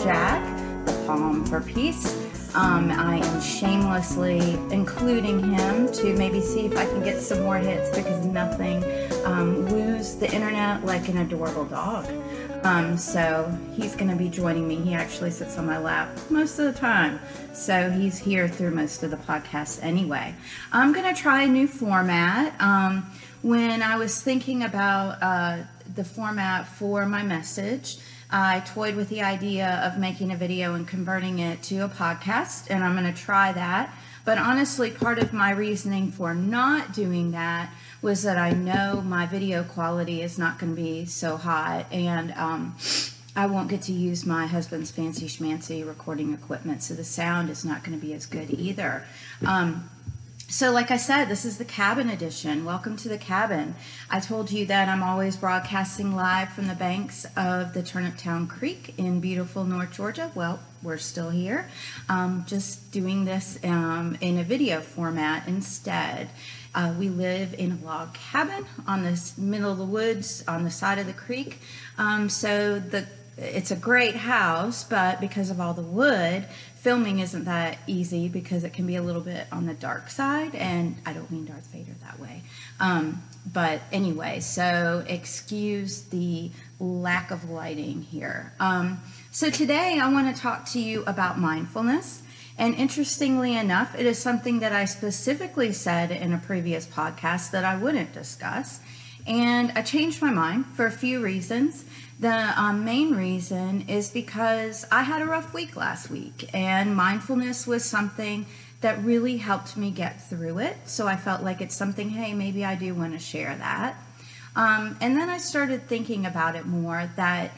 Jack, the Palm for Peace. I am shamelessly including him to maybe see if I can get some more hits, because nothing woos the internet like an adorable dog. So he's going to be joining me. He actually sits on my lap most of the time. So he's here through most of the podcast anyway. I'm going to try a new format. When I was thinking about the format for my message, I toyed with the idea of making a video and converting it to a podcast, and I'm going to try that. But honestly, part of my reasoning for not doing that was that I know my video quality is not going to be so hot, and I won't get to use my husband's fancy schmancy recording equipment, so the sound is not going to be as good either. So like I said, this is the cabin edition. Welcome to the cabin. I told you that I'm always broadcasting live from the banks of the Turniptown Creek in beautiful North Georgia. Well, we're still here, just doing this in a video format instead. We live in a log cabin on the middle of the woods on the side of the creek. So it's a great house, but because of all the wood, filming isn't that easy because it can be a little bit on the dark side, and I don't mean Darth Vader that way. But anyway, so excuse the lack of lighting here. So today I want to talk to you about mindfulness. And interestingly enough, it is something that I specifically said in a previous podcast that I wouldn't discuss. And I changed my mind for a few reasons. The main reason is because I had a rough week last week, and mindfulness was something that really helped me get through it. So I felt like it's something, hey, maybe I do want to share that. And then I started thinking about it more, that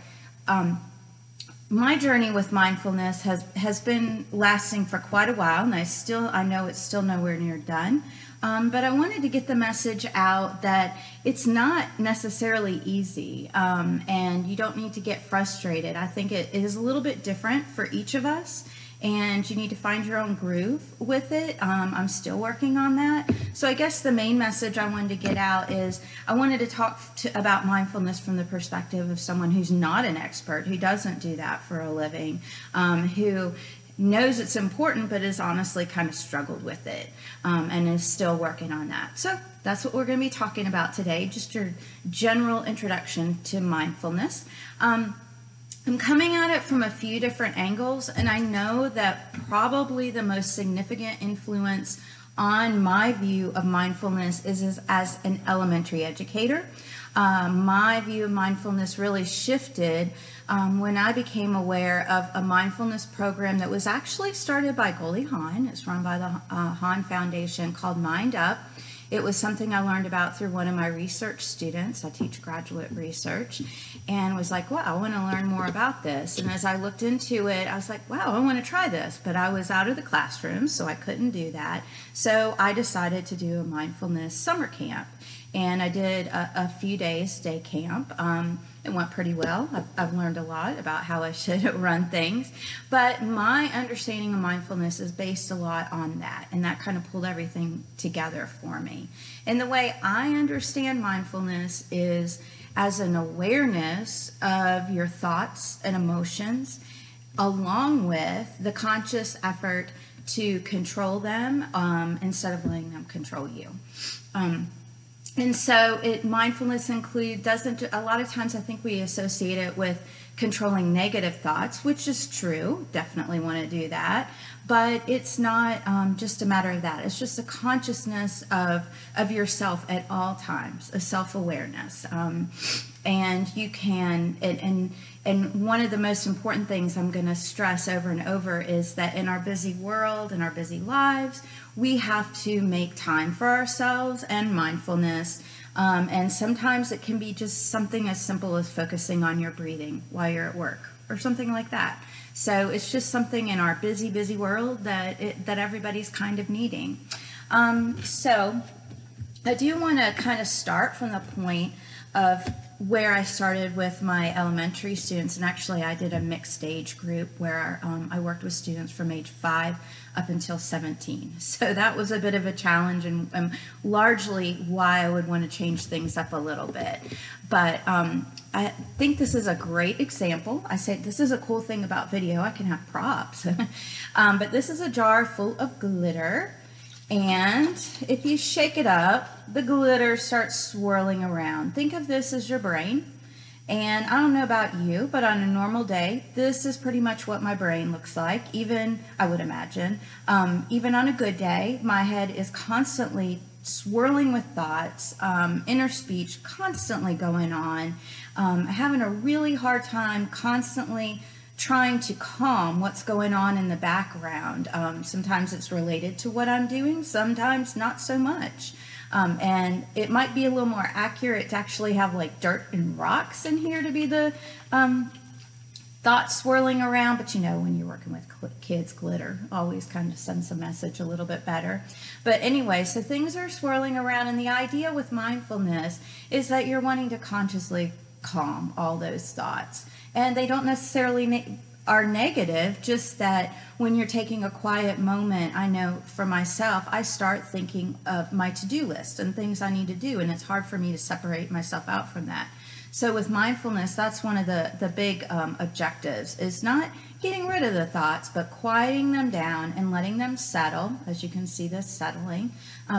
my journey with mindfulness has been lasting for quite a while, and I know it's still nowhere near done. But I wanted to get the message out that it's not necessarily easy, and you don't need to get frustrated. I think it is a little bit different for each of us, and you need to find your own groove with it. I'm still working on that. So I guess the main message I wanted to get out is I wanted to talk about mindfulness from the perspective of someone who's not an expert, who doesn't do that for a living, who knows it's important but has honestly kind of struggled with it, and is still working on that. So that's what we're going to be talking about today, just your general introduction to mindfulness. I'm coming at it from a few different angles, and I know that probably the most significant influence on my view of mindfulness is as an elementary educator. My view of mindfulness really shifted when I became aware of a mindfulness program that was actually started by Goldie Hawn. It's run by the Hawn Foundation, called Mind Up. It was something I learned about through one of my research students. I teach graduate research, and was like, wow, I want to learn more about this. And as I looked into it, I was like, wow, I want to try this. But I was out of the classroom, so I couldn't do that. So I decided to do a mindfulness summer camp. And I did a few days day camp. It went pretty well. I've learned a lot about how I should run things. But my understanding of mindfulness is based a lot on that. And that kind of pulled everything together for me. And the way I understand mindfulness is as an awareness of your thoughts and emotions, along with the conscious effort to control them instead of letting them control you. And so mindfulness doesn't, a lot of times I think we associate it with controlling negative thoughts, which is true, definitely want to do that, but it's not just a matter of that. It's just a consciousness of yourself at all times, a self-awareness. And you can, and one of the most important things I'm going to stress over and over is that in our busy world, in our busy lives, we have to make time for ourselves and mindfulness. And sometimes it can be just something as simple as focusing on your breathing while you're at work or something like that. So it's just something in our busy, busy world that everybody's kind of needing. So I do want to kind of start from the point of where I started with my elementary students, and actually I did a mixed age group where I worked with students from age 5 up until 17. So that was a bit of a challenge, and largely why I would want to change things up a little bit. But I think this is a great example. I say this is a cool thing about video. I can have props. But this is a jar full of glitter. And if you shake it up, the glitter starts swirling around. Think of this as your brain. And I don't know about you, but on a normal day, this is pretty much what my brain looks like. Even, I would imagine, even on a good day, my head is constantly swirling with thoughts, inner speech constantly going on, having a really hard time constantly trying to calm what's going on in the background. Sometimes it's related to what I'm doing, sometimes not so much. And it might be a little more accurate to actually have like dirt and rocks in here to be the thoughts swirling around, but you know, when you're working with kids, glitter always kind of sends a message a little bit better. But anyway, so things are swirling around, and the idea with mindfulness is that you're wanting to consciously calm all those thoughts. And they don't necessarily are negative, just that when you're taking a quiet moment, I know for myself, I start thinking of my to-do list and things I need to do, and it's hard for me to separate myself out from that. So with mindfulness, that's one of the big objectives, is not getting rid of the thoughts, but quieting them down and letting them settle. As you can see, this settling,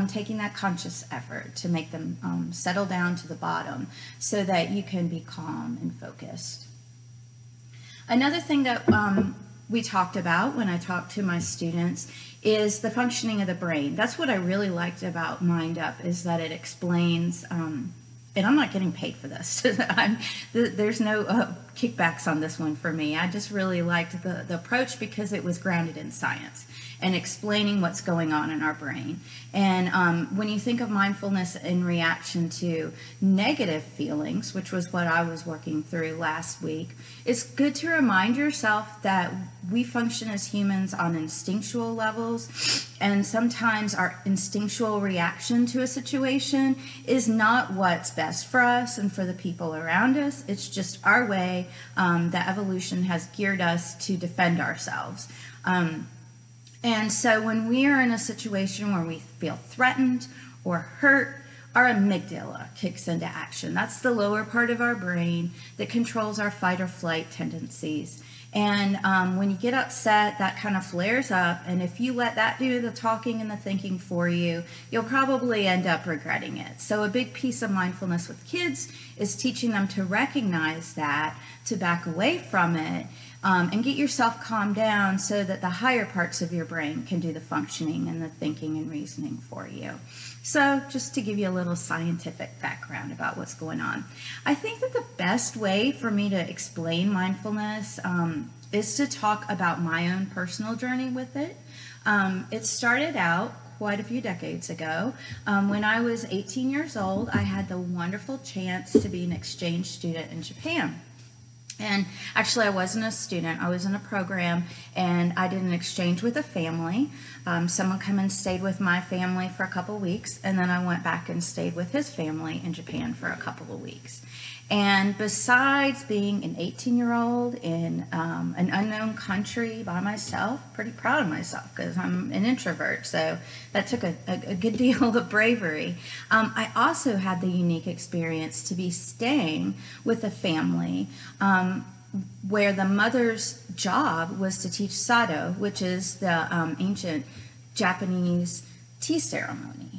taking that conscious effort to make them settle down to the bottom so that you can be calm and focused. Another thing that we talked about when I talked to my students is the functioning of the brain. That's what I really liked about Mind Up, is that it explains, and I'm not getting paid for this. There's no kickbacks on this one for me. I just really liked the approach because it was grounded in science and explaining what's going on in our brain. And when you think of mindfulness in reaction to negative feelings, which was what I was working through last week, it's good to remind yourself that we function as humans on instinctual levels, and sometimes our instinctual reaction to a situation is not what's best for us and for the people around us. It's just our way that evolution has geared us to defend ourselves. And so when we are in a situation where we feel threatened or hurt, our amygdala kicks into action. That's the lower part of our brain that controls our fight or flight tendencies. And when you get upset, that kind of flares up. And if you let that do the talking and the thinking for you, you'll probably end up regretting it. So a big piece of mindfulness with kids is teaching them to recognize that, to back away from it, and get yourself calmed down so that the higher parts of your brain can do the functioning and the thinking and reasoning for you. So just to give you a little scientific background about what's going on. I think that the best way for me to explain mindfulness is to talk about my own personal journey with it. It started out quite a few decades ago. When I was 18 years old, I had the wonderful chance to be an exchange student in Japan. And actually, I wasn't a student. I was in a program, and I did an exchange with a family. Someone came and stayed with my family for a couple of weeks, and then I went back and stayed with his family in Japan for a couple of weeks. And besides being an 18-year-old in an unknown country by myself, pretty proud of myself because I'm an introvert, so that took a good deal of bravery. I also had the unique experience to be staying with a family where the mother's job was to teach Sado, which is the ancient Japanese tea ceremony.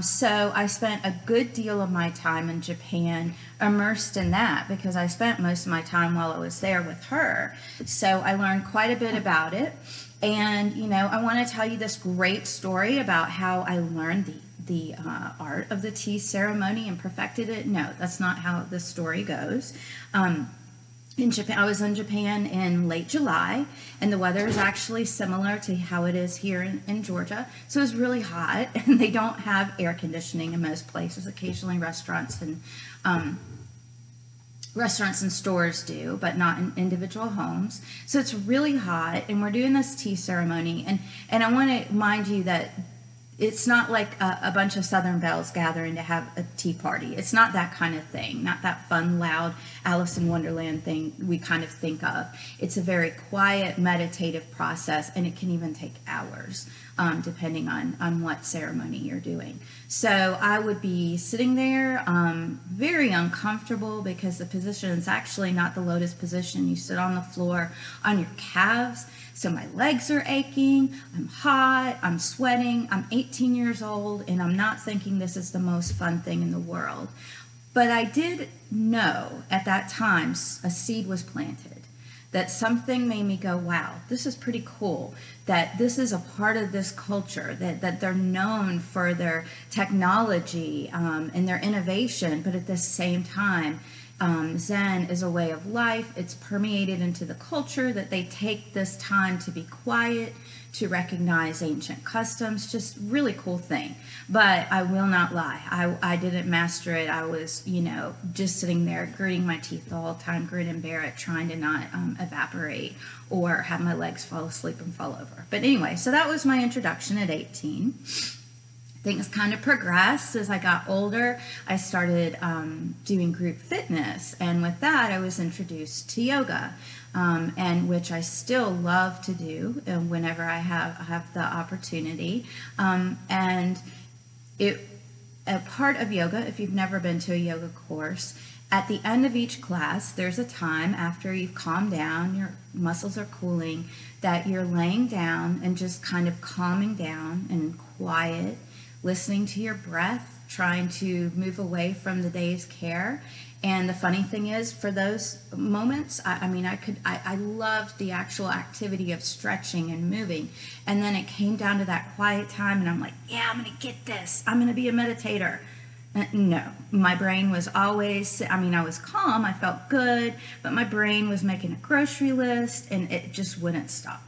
So I spent a good deal of my time in Japan immersed in that because I spent most of my time while I was there with her. So I learned quite a bit about it. And, you know, I want to tell you this great story about how I learned the art of the tea ceremony and perfected it. No, that's not how the story goes. In Japan, I was in Japan in late July, and the weather is actually similar to how it is here in Georgia. So it was really hot, and they don't have air conditioning in most places. Occasionally restaurants and stores do, but not in individual homes. So it's really hot, and we're doing this tea ceremony. And I want to remind you that it's not like a bunch of Southern belles gathering to have a tea party. It's not that kind of thing, not that fun, loud Alice in Wonderland thing we kind of think of. It's a very quiet, meditative process, and it can even take hours, depending on what ceremony you're doing. So I would be sitting there, very uncomfortable, because the position is actually not the lotus position. You sit on the floor on your calves. So my legs are aching, I'm hot, I'm sweating, I'm 18 years old, and I'm not thinking this is the most fun thing in the world. But I did know at that time a seed was planted, that something made me go, wow, this is pretty cool, that this is a part of this culture, that they're known for their technology and their innovation, but at the same time, Zen is a way of life. It's permeated into the culture, that they take this time to be quiet, to recognize ancient customs. Just really cool thing. But I will not lie, I didn't master it. I was, just sitting there gritting my teeth the whole time, grin and bear it, trying to not evaporate or have my legs fall asleep and fall over. But anyway, so that was my introduction at 18. Things kind of progressed as I got older. I started doing group fitness, and with that I was introduced to yoga, and which I still love to do whenever I have the opportunity. And a part of yoga, if you've never been to a yoga course, at the end of each class, there's a time after you've calmed down, your muscles are cooling, that you're laying down and just kind of calming down and quiet, listening to your breath, trying to move away from the day's care. And the funny thing is, for those moments, I loved the actual activity of stretching and moving. And then it came down to that quiet time, and I'm like, yeah, I'm going to get this. I'm going to be a meditator. No, my brain was always, I was calm, I felt good, but my brain was making a grocery list, and it just wouldn't stop.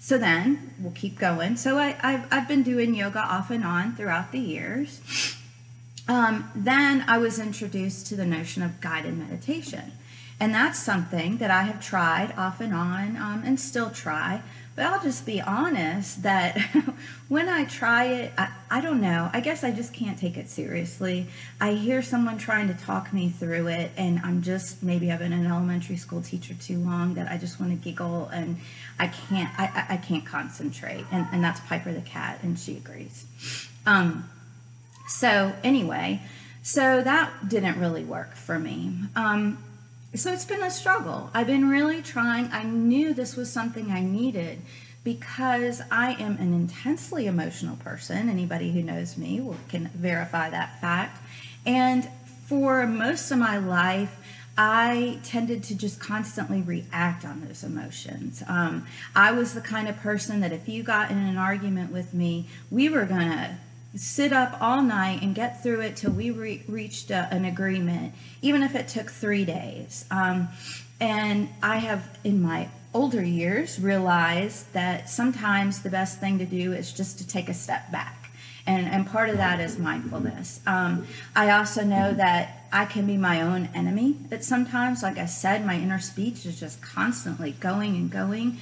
So then, we'll keep going. So I've been doing yoga off and on throughout the years. Then I was introduced to the notion of guided meditation. And that's something that I have tried off and on, and still try. But I'll just be honest that when I try it, I don't know. I guess I just can't take it seriously. I hear someone trying to talk me through it, and maybe I've been an elementary school teacher too long, that I just want to giggle, and I can't concentrate. And that's Piper the cat, and she agrees. So anyway, so that didn't really work for me. So it's been a struggle. I've been really trying. I knew this was something I needed because I am an intensely emotional person. Anybody who knows me can verify that fact. And for most of my life, I tended to just constantly react on those emotions. I was the kind of person that if you got in an argument with me, we were going to sit up all night and get through it till we reached an agreement, even if it took 3 days. And I have, in my older years, realized that sometimes the best thing to do is just to take a step back. And part of that is mindfulness. I also know that I can be my own enemy at sometimes. Like I said, my inner speech is just constantly going and going.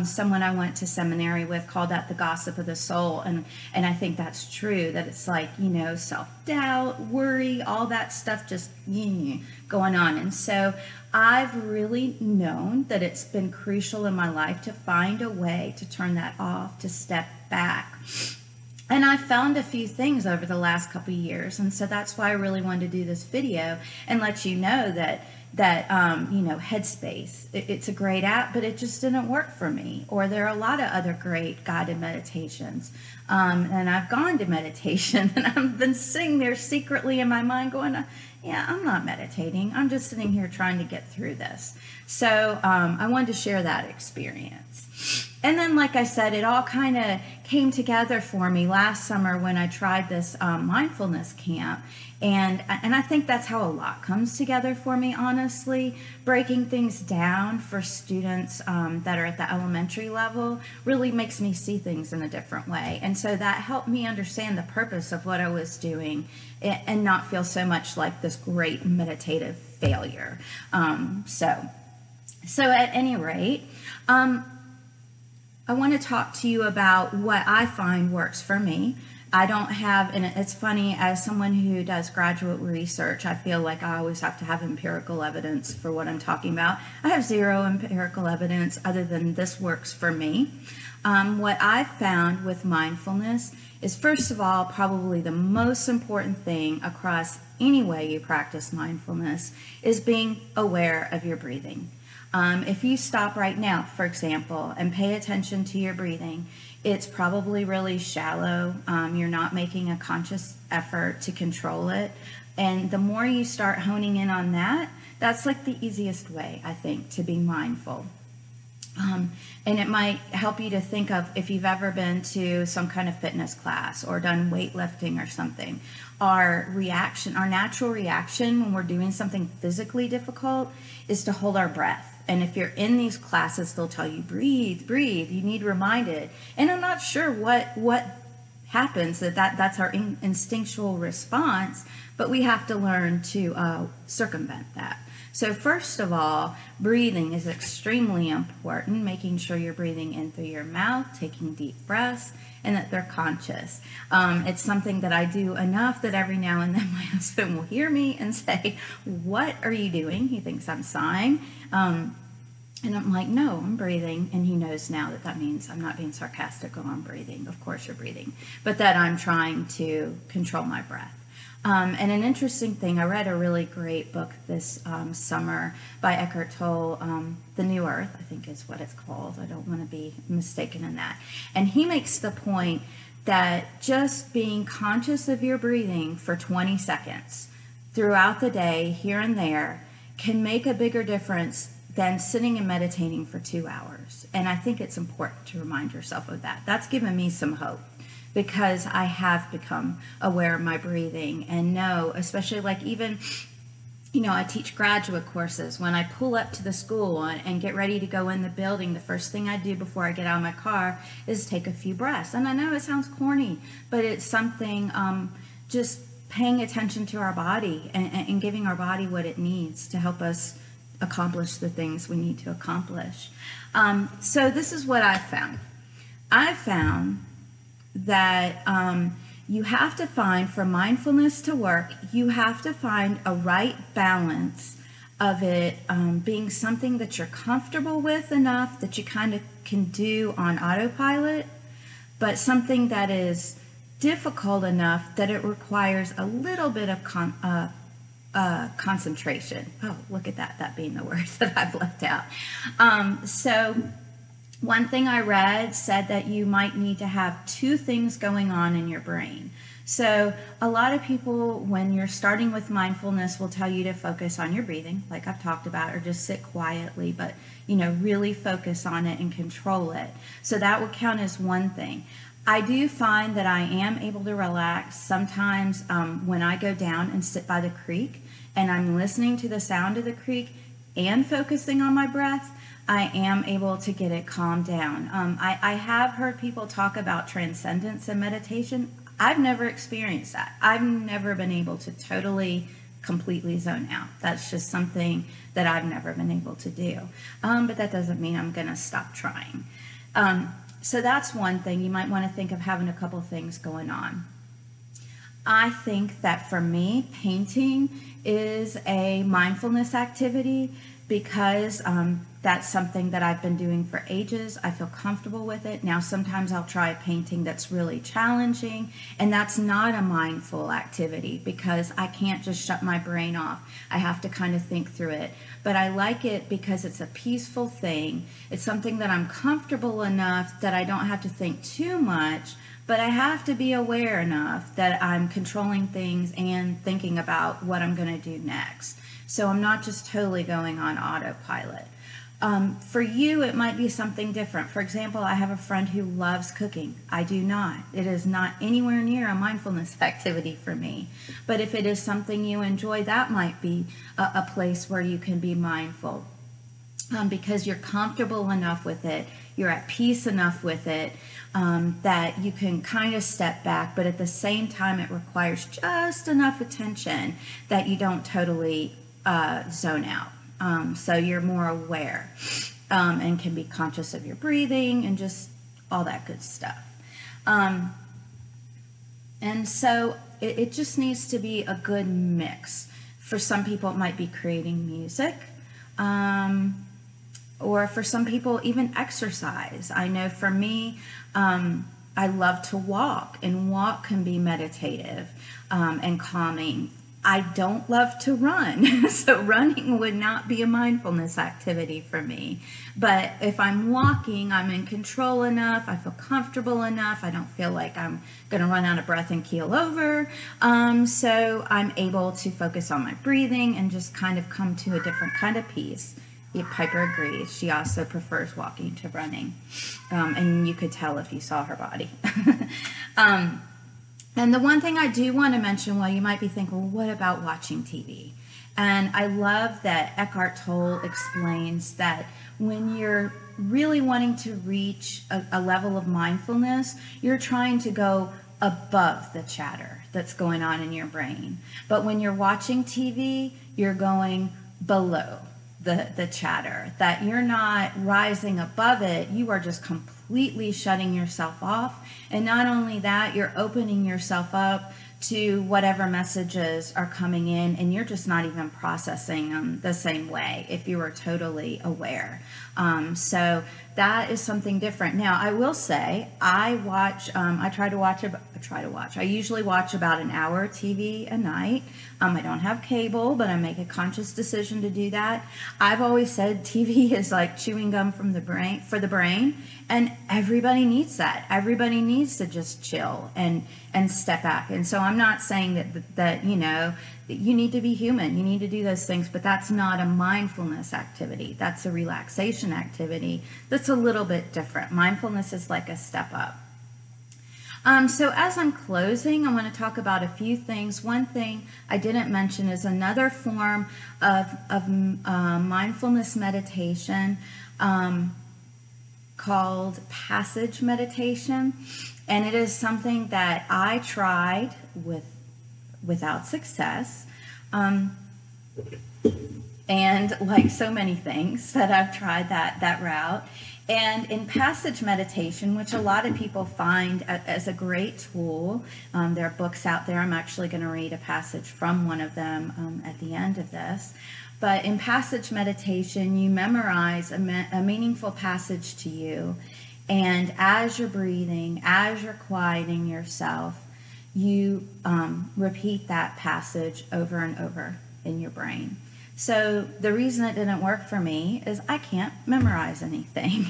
Someone I went to seminary with called that the gossip of the soul. And I think that's true, that it's like, self-doubt, worry, all that stuff just going on. And so I've really known that it's been crucial in my life to find a way to turn that off, to step back. And I found a few things over the last couple of years, and so that's why I really wanted to do this video and let you know that Headspace, it's a great app, but it just didn't work for me. Or there are a lot of other great guided meditations, and I've gone to meditation, and I've been sitting there secretly in my mind going, yeah, I'm not meditating. I'm just sitting here trying to get through this. So I wanted to share that experience. And then, like I said, it all kind of came together for me last summer when I tried this mindfulness camp. And I think that's how a lot comes together for me, honestly. Breaking things down for students that are at the elementary level really makes me see things in a different way. And so that helped me understand the purpose of what I was doing and not feel so much like this great meditative failure. So at any rate, I want to talk to you about what I find works for me, I don't have, and it's funny, as someone who does graduate research, I feel like I always have to have empirical evidence for what I'm talking about. I have zero empirical evidence other than this works for me. What I've found with mindfulness is, first of all, probably the most important thing across any way you practice mindfulness is being aware of your breathing. If you stop right now, for example, and pay attention to your breathing, it's probably really shallow. You're not making a conscious effort to control it. And the more you start honing in on that, that's like the easiest way, I think, to be mindful. And it might help you to think of, if you've ever been to some kind of fitness class or done weightlifting or something, our natural reaction when we're doing something physically difficult is to hold our breath. And if you're in these classes, they'll tell you, breathe, breathe. You need reminded. And I'm not sure what happens, that's our instinctual response, but we have to learn to circumvent that. So first of all, breathing is extremely important, making sure you're breathing in through your mouth, taking deep breaths, and that they're conscious. It's something that I do enough that every now and then my husband will hear me and say, "What are you doing?" He thinks I'm sighing. And I'm like, "No, I'm breathing." And he knows now that means I'm not being sarcastic when I'm breathing. Of course you're breathing. But that I'm trying to control my breath. And an interesting thing, I read a really great book this summer by Eckhart Tolle, The New Earth, I think is what it's called. I don't want to be mistaken in that. And he makes the point that just being conscious of your breathing for 20 seconds throughout the day, here and there, can make a bigger difference than sitting and meditating for 2 hours. And I think it's important to remind yourself of that. That's given me some hope, because I have become aware of my breathing and know, especially like even, I teach graduate courses. When I pull up to the school and get ready to go in the building, the first thing I do before I get out of my car is take a few breaths. And I know it sounds corny, but it's something, just paying attention to our body and giving our body what it needs to help us accomplish the things we need to accomplish. So this is what I've found. I've found that you have to find, for mindfulness to work, you have to find a right balance of it being something that you're comfortable with enough that you kind of can do on autopilot, but something that is difficult enough that it requires a little bit of concentration. Oh, look at that being the word that I've left out. So one thing I read said that you might need to have two things going on in your brain. So a lot of people, when you're starting with mindfulness, will tell you to focus on your breathing, like I've talked about, or just sit quietly, but really focus on it and control it. So that would count as one thing. I do find that I am able to relax sometimes when I go down and sit by the creek and I'm listening to the sound of the creek and focusing on my breath. I am able to get it calmed down. I have heard people talk about transcendence and meditation. I've never experienced that. I've never been able to totally, completely zone out. That's just something that I've never been able to do. But that doesn't mean I'm going to stop trying. So that's one thing. You might want to think of having a couple things going on. I think that for me, painting is a mindfulness activity because that's something that I've been doing for ages. I feel comfortable with it. Now, sometimes I'll try a painting that's really challenging, and that's not a mindful activity because I can't just shut my brain off. I have to kind of think through it. But I like it because it's a peaceful thing. It's something that I'm comfortable enough that I don't have to think too much, but I have to be aware enough that I'm controlling things and thinking about what I'm going to do next. So I'm not just totally going on autopilot. For you, it might be something different. For example, I have a friend who loves cooking. I do not. It is not anywhere near a mindfulness activity for me. But if it is something you enjoy, that might be a place where you can be mindful because you're comfortable enough with it, you're at peace enough with it that you can kind of step back, but at the same time it requires just enough attention that you don't totally zone out. So you're more aware and can be conscious of your breathing and just all that good stuff. And so it just needs to be a good mix. For some people, it might be creating music. Or for some people, even exercise. I know for me, I love to walk, and walk can be meditative and calming. I don't love to run, so running would not be a mindfulness activity for me. But if I'm walking, I'm in control enough, I feel comfortable enough, I don't feel like I'm going to run out of breath and keel over. So I'm able to focus on my breathing and just kind of come to a different kind of peace. Piper agrees. She also prefers walking to running. And you could tell if you saw her body. And the one thing I do want to mention, well, you might be thinking, well, what about watching TV? And I love that Eckhart Tolle explains that when you're really wanting to reach a level of mindfulness, you're trying to go above the chatter that's going on in your brain. But when you're watching TV, you're going below the chatter, that you're not rising above it, you are just completely shutting yourself off. And not only that, you're opening yourself up to whatever messages are coming in, and you're just not even processing them the same way if you were totally aware. So that is something different. Now, I will say, I usually watch about an hour TV a night. I don't have cable, but I make a conscious decision to do that. I've always said TV is like chewing gum for the brain, and everybody needs that. Everybody needs to just chill and step back. And so I'm not saying that you need to be human. You need to do those things, but that's not a mindfulness activity. That's a relaxation activity that's a little bit different. Mindfulness is like a step up. So as I'm closing, I want to talk about a few things. One thing I didn't mention is another form of mindfulness meditation called passage meditation. And it is something that I tried without success. And like so many things that I've tried that route. And in passage meditation, which a lot of people find as a great tool, there are books out there. I'm actually going to read a passage from one of them at the end of this. But in passage meditation, you memorize a meaningful passage to you. And as you're breathing, as you're quieting yourself, you repeat that passage over and over in your brain. So the reason it didn't work for me is I can't memorize anything.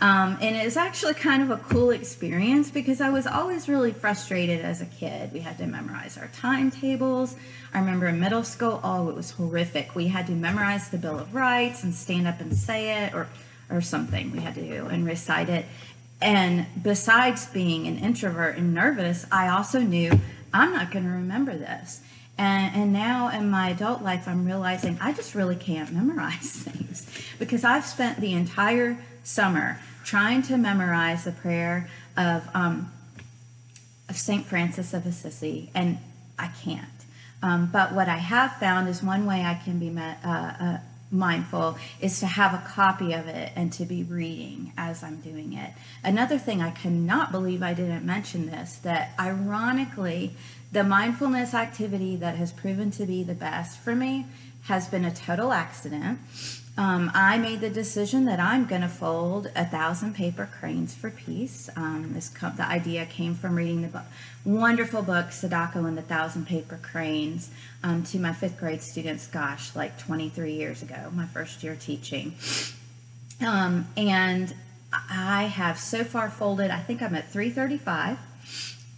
And it's actually kind of a cool experience because I was always really frustrated as a kid. We had to memorize our timetables. I remember in middle school, it was horrific. We had to memorize the Bill of Rights and stand up and say it or something we had to do and recite it. And besides being an introvert and nervous, I also knew I'm not going to remember this. And now in my adult life, I'm realizing I just really can't memorize things because I've spent the entire summer trying to memorize the prayer of St. Francis of Assisi, and I can't. But what I have found is one way I can be mindful is to have a copy of it and to be reading as I'm doing it. Another thing, I cannot believe I didn't mention this, that ironically, the mindfulness activity that has proven to be the best for me has been a total accident. I made the decision that I'm going to fold 1,000 paper cranes for peace. The idea came from reading the wonderful book, Sadako and the 1,000 Paper Cranes, to my 5th grade students, like 23 years ago, my first year teaching. And I have so far folded, I think I'm at 335.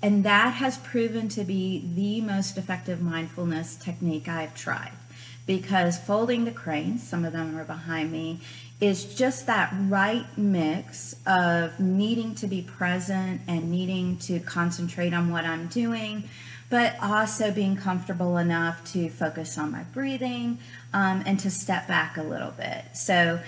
And that has proven to be the most effective mindfulness technique I've tried. Because folding the cranes, some of them are behind me, is just that right mix of needing to be present and needing to concentrate on what I'm doing, but also being comfortable enough to focus on my breathing and to step back a little bit. So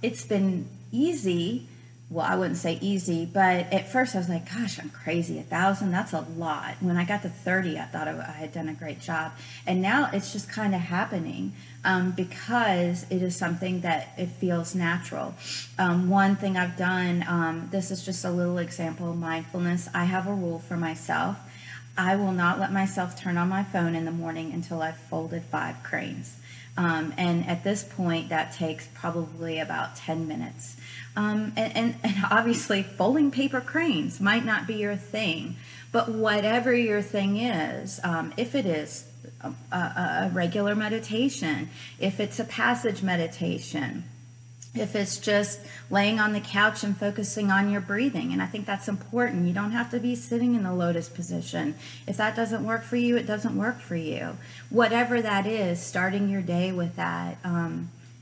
it's been easy. Well, I wouldn't say easy, but at first I was like, gosh, I'm crazy. 1,000, that's a lot. When I got to 30, I thought I had done a great job. And now it's just kind of happening because it is something that it feels natural. One thing I've done, this is just a little example of mindfulness. I have a rule for myself. I will not let myself turn on my phone in the morning until I've folded 5 cranes. And at this point, that takes probably about 10 minutes. And obviously, folding paper cranes might not be your thing, but whatever your thing is, if it is a regular meditation, if it's a passage meditation, if it's just laying on the couch and focusing on your breathing. And I think that's important. You don't have to be sitting in the lotus position. If that doesn't work for you, it doesn't work for you. Whatever that is, starting your day with that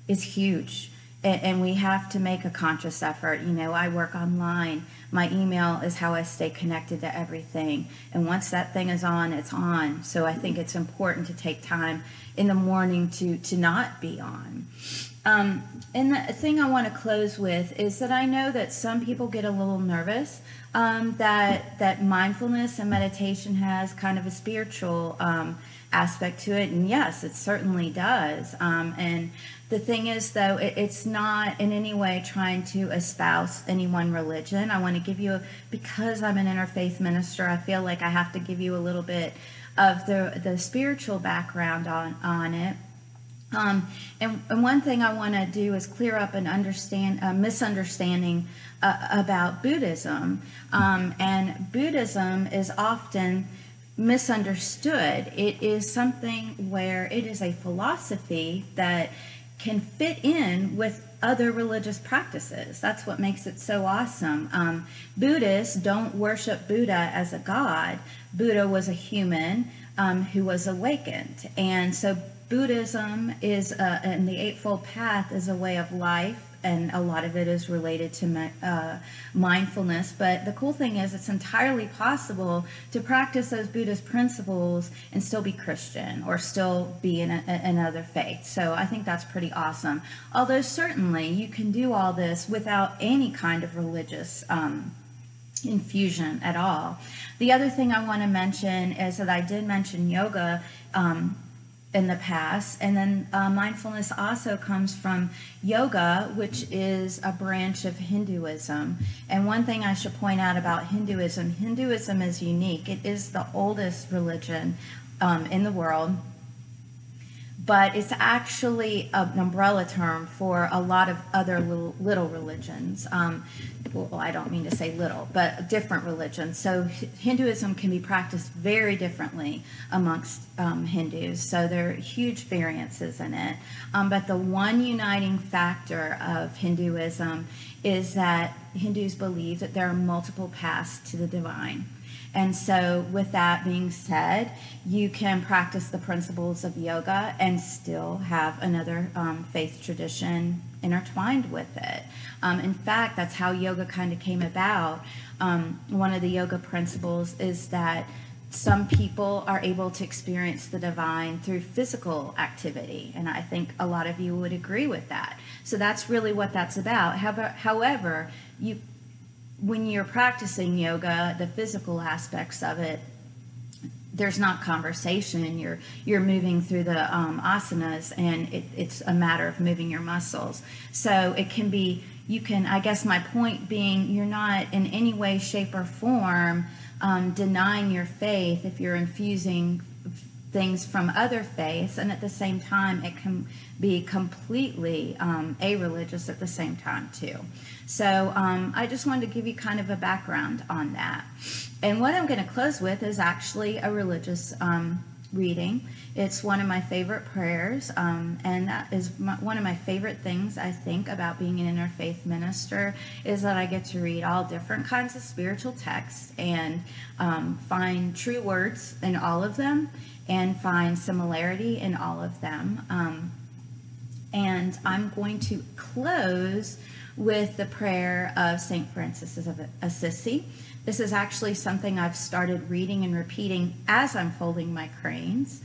is huge. And we have to make a conscious effort. You know, I work online. My email is how I stay connected to everything. And once that thing is on, it's on. So I think it's important to take time in the morning to not be on. And the thing I want to close with is that I know that some people get a little nervous that mindfulness and meditation has kind of a spiritual aspect to it. And yes, it certainly does. And the thing is, though, it's not in any way trying to espouse any one religion. I want to give you, because I'm an interfaith minister, I feel like I have to give you a little bit of the spiritual background on it. And one thing I want to do is clear up an misunderstanding about Buddhism. And Buddhism is often misunderstood. It is something where it is a philosophy that can fit in with other religious practices. That's what makes it so awesome. Buddhists don't worship Buddha as a god. Buddha was a human who was awakened. And so Buddhism is, and the Eightfold Path is a way of life, and a lot of it is related to mindfulness. But the cool thing is it's entirely possible to practice those Buddhist principles and still be Christian or still be in another faith. So I think that's pretty awesome. Although certainly you can do all this without any kind of religious infusion at all. The other thing I want to mention is that I did mention yoga in the past, and then mindfulness also comes from yoga, which is a branch of Hinduism. And one thing I should point out about Hinduism is unique. It is the oldest religion in the world, but it's actually an umbrella term for a lot of other little religions. Well, I don't mean to say little, but different religions. So Hinduism can be practiced very differently amongst Hindus. So there are huge variances in it. But the one uniting factor of Hinduism is that Hindus believe that there are multiple paths to the divine. And so with that being said, you can practice the principles of yoga and still have another faith tradition intertwined with it. In fact, that's how yoga kind of came about. One of the yoga principles is that some people are able to experience the divine through physical activity, and I think a lot of you would agree with that. So that's really what that's about. However, when you're practicing yoga, the physical aspects of it, there's not conversation. You're moving through the asanas, and it's a matter of moving your muscles. So it can be, I guess my point being, you're not in any way, shape, or form denying your faith if you're infusing things from other faiths, and at the same time it can be completely a-religious at the same time too. So I just wanted to give you kind of a background on that. And what I'm going to close with is actually a religious reading. It's one of my favorite prayers, and that is one of my favorite things, I think, about being an interfaith minister, is that I get to read all different kinds of spiritual texts and find true words in all of them and find similarity in all of them. And I'm going to close with the prayer of St. Francis of Assisi. This is actually something I've started reading and repeating as I'm folding my cranes,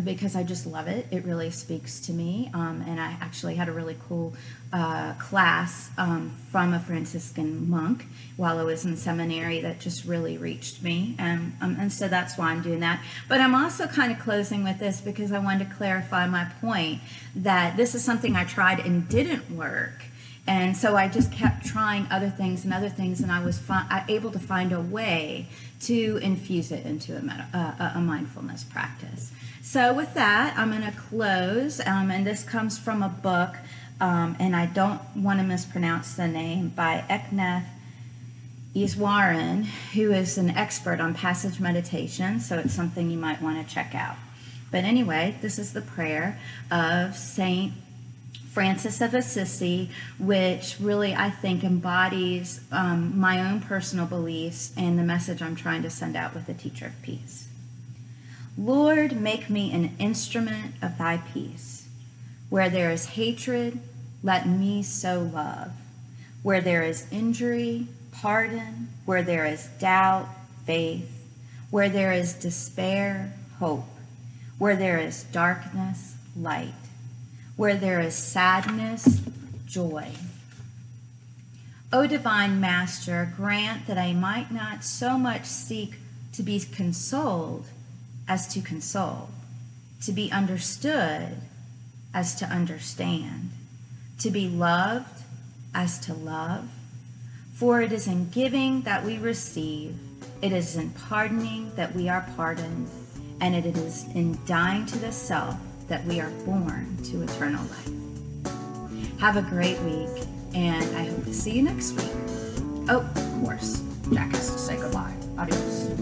because I just love it. It really speaks to me. And I actually had a really cool class from a Franciscan monk while I was in seminary that just really reached me. And so that's why I'm doing that. But I'm also kind of closing with this because I wanted to clarify my point that this is something I tried and didn't work. And so I just kept trying other things, and I was able to find a way to infuse it into a mindfulness practice. So with that, I'm going to close, and this comes from a book, and I don't want to mispronounce the name, by Eknath Iswaran, who is an expert on passage meditation, so it's something you might want to check out. But anyway, this is the prayer of Saint Francis of Assisi, which really, I think, embodies my own personal beliefs and the message I'm trying to send out with the Teacher of Peace. Lord, make me an instrument of thy peace. Where there is hatred, let me sow love. Where there is injury, pardon. Where there is doubt, faith. Where there is despair, hope. Where there is darkness, light. Where there is sadness, joy. O divine Master, grant that I might not so much seek to be consoled as to console, to be understood as to understand, to be loved as to love. For it is in giving that we receive, it is in pardoning that we are pardoned, and it is in dying to the self that we are born to eternal life. Have a great week, and I hope to see you next week. Oh, of course, Jack has to say goodbye. Adios.